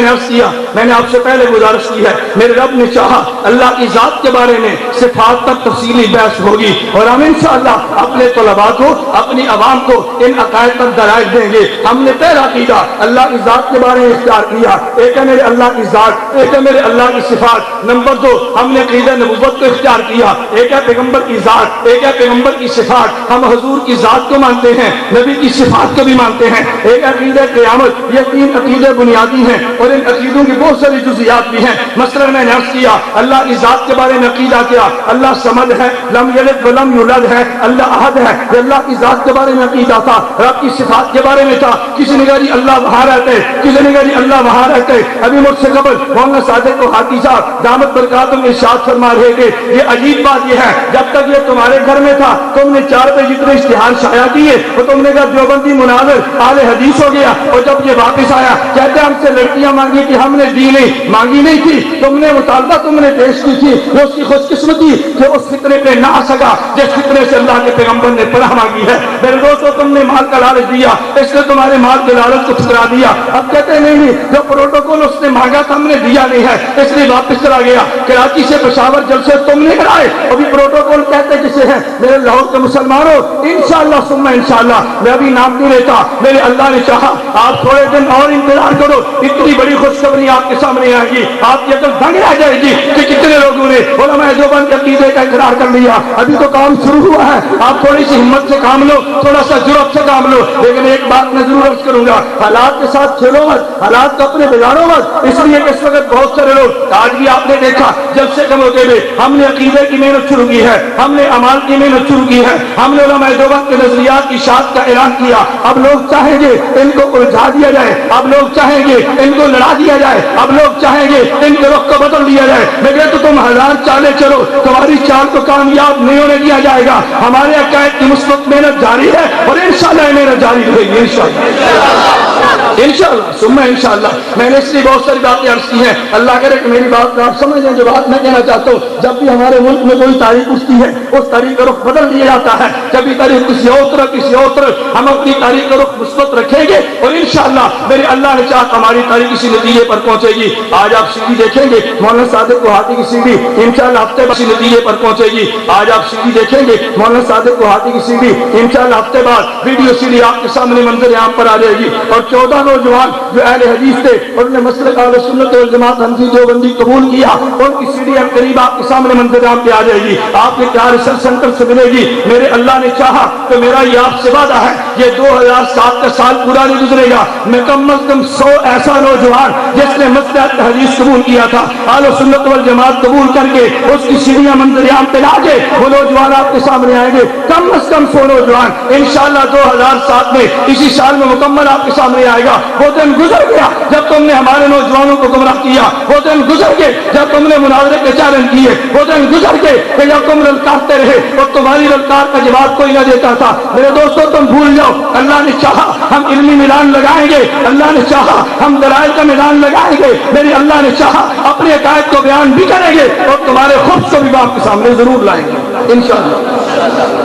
نے عرض کیا، میں نے آپ سے پہلے گزارش کی ہے، میرے رب نے چاہا اللہ کی ذات کے بارے میں صفات تک تفصیلی بحث ہوگی، اور ہم انشاءاللہ اپنے طلباء کو، اپنی عوام کو ان عقائد پر دلائل دیں گے۔ ہم نے پہلا عقیدہ اللہ کی ذات کے بارے میں اختیار کیا، ایک ہے میرے اللہ کی ذات، ایک ہے میرے اللہ کی صفات۔ نمبر دو، ہم نے عقیدہ نبوت کو اختیار کیا، ایک ہے پیغمبر کی ذات، ایک ہے پیغمبر کی صفات۔ ہم حضور کی ذات کو مانتے ہیں، نبی کی صفات کو بھی مانتے ہیں۔ ایک عقیدہ قیامت، یہ تین عقیدے بنیادی ہیں، اور ان عقیدوں کی بہت ساری جزیات بھی ہیں۔ مثلا میں نے عرض کیا اللہ کی ذات کے بارے میں عقیدہ کیا، اللہ صمد ہے، لم یلد ولم یولد ہے، اللہ احد ہے، یہ اللہ کی ذات کے بارے میں عقیدہ تھا۔ رب کی صفات کے بارے میں تھا، کسی نے کہا جی اللہ وہاں رہتے، کسی نے کہا جی اللہ وہاں رہتے۔ ابھی مجھ سے قبل مولانا صادق کو حاجی صاحب دامت برکاتہم ارشاد فرما رہے تھے، یہ عجیب بات یہ ہے جب تک یہ تمہارے گھر میں تھا تم نے 4 پہ جتنے اشتہار شائع کیے، اور تم نے کہا دیوبندی مناظر اہل حدیث ہو گیا، اور جب یہ واپس آیا کہتے ہم سے لڑکیاں مانگی کہ ہم نے دی نہیں، مانگی نہیں تھی، تم نے مطالبہ تم نے پیش کی تھی، وہ اس کی خوش قسمتی کہ اس فطرے پہ نہ آ سکا جس فطرے سے اللہ کے پیغمبر نے پناہ مانگی ہے۔ میرے دوستو تم نے مال کا لالچ دیا، اس نے تمہارے مال کے لالچ کو ٹھکرا دیا۔ اب کہتے نہیں جو پروٹوکول اس نے مانگا تھا ہم نے دیا نہیں ہے، اس لیے واپس چلا گیا۔ کراچی سے پشاور جلسے تم نے کرائے، ابھی پروٹوکول کہتے کسے ہیں؟ میرے لاہور کے مسلمانوں انشاءاللہ ثم انشاءاللہ، میں ابھی نام نہیں لیتا، میرے اللہ نے چاہا آپ تھوڑے دن اور انتظار کرو، اتنی بڑی خوشخبری آپ کے سامنے آئے گی، آپ کی عقل دنگ رہ جائے گی کہ کتنے لوگوں نے علماء دیوبند کے عقیدے کا اقرار کر لیا۔ ابھی تو کام شروع ہوا ہے، آپ تھوڑی سی ہمت سے کام لو، تھوڑا سا جرأت سے کام لو، لیکن ایک بات میں ضرور عرض کروں گا، حالات کے ساتھ کھیلو مت، حالات کو اپنے بگاڑو مت، اس لیے کہ اس وقت بہت سارے لوگ آج بھی آپ نے دیکھا جلسے کے موقع پہ ہم نے عقیدے کی محنت شروع کی ہے، ہم نے اعمال کی محنت شروع کی ہے، ہم نے علماء دیوبند کے نظریات کی اشاعت کا اعلان کیا۔ اب لوگ چاہیں گے ان کو الجھا دیا جائے، اب لوگ چاہیں گے ان کو لڑا دیا جائے، اب لوگ چاہیں گے ان کے رخ کو بدل دیا جائے۔ میں کہتا تو تم 1000 چالیں چلو، تمہاری چال کو کامیاب نہیں ہونے دیا جائے گا۔ ہمارے عقائد کی مثبت محنت جاری ہے، اور انشاءاللہ یہ محنت جاری رہے گی انشاءاللہ ثم انشاءاللہ۔ میں نے اس لیے بہت ساری باتیں عرض کی ہیں، اللہ کرے کہ میری بات آپ سمجھ لیں جو بات میں کہنا چاہتا ہوں۔ جب بھی ہمارے ملک میں کوئی تاریخ اٹھتی ہے اس تاریخ کا رخ بدل دیا جاتا ہے، جب بھی تاریخ کسی اور طرف ہم اپنی تاریخ کا رخ مثبت رکھیں گے، اور انشاءاللہ میرے اللہ نے چاہا ہماری تاریخ اسی نتیجے پر پہنچے گی۔ آج آپ CD دیکھیں گے مولانا صادق کوہاٹی کی CD انشاءاللہ ہفتے بعد اسی نتیجے پر پہنچے گی۔ آج آپ CD دیکھیں گے مولانا صادق کوہاٹی کی CD انشاءاللہ ہفتے بعد ویڈیو CD آپ کے سامنے منظر عام پر آ جائے گی، اور 14 نوجوان جو اہل حدیث تھے اور نے مسلک اہل سنت والجماعت حنفی دیوبندی قبول کیا، ان کی CD اب قریب آپ کے سامنے منظر عام پہ آ جائے گی، آپ کے پیار ریسرچ سینٹر سے ملے گی۔ میرے اللہ نے چاہا تو میرا یہ آپ سے وعدہ ہے، یہ 2007 کا سال پورا نہیں گزرے گا میں کم از کم 100 ایسا نوجوان جس نے مسلک حدیث قبول کیا تھا، اہل سنت والجماعت قبول کر کے اس کی سیڑھیاں منظر عام پہ لا کے وہ نوجوان آپ کے سامنے آئیں گے۔ کم از کم 100 نوجوان انشاءاللہ 2007 میں اسی سال میں مکمل آپ کے سامنے آئے گا۔ وہ دن گزر گیا جب تم نے ہمارے نوجوانوں کو گمراہ کیا، وہ دن گزر گئے جب تم نے مناظرے کے چیلنج کیے، وہ دن گزر گئے کہ جب تم للکارتے رہے اور تمہاری للکار کا جواب کوئی نہ دیتا تھا۔ میرے دوستوں تم بھول جاؤ، اللہ نے چاہا ہم علمی میدان لگائیں گے، اللہ نے چاہا ہم دلائل کا میدان لگائیں گے، میرے اللہ نے چاہا اپنے عقائد کو بیان بھی کریں گے، اور تمہارے خود کو بھی آپ کے سامنے ضرور لائیں گے انشاءاللہ۔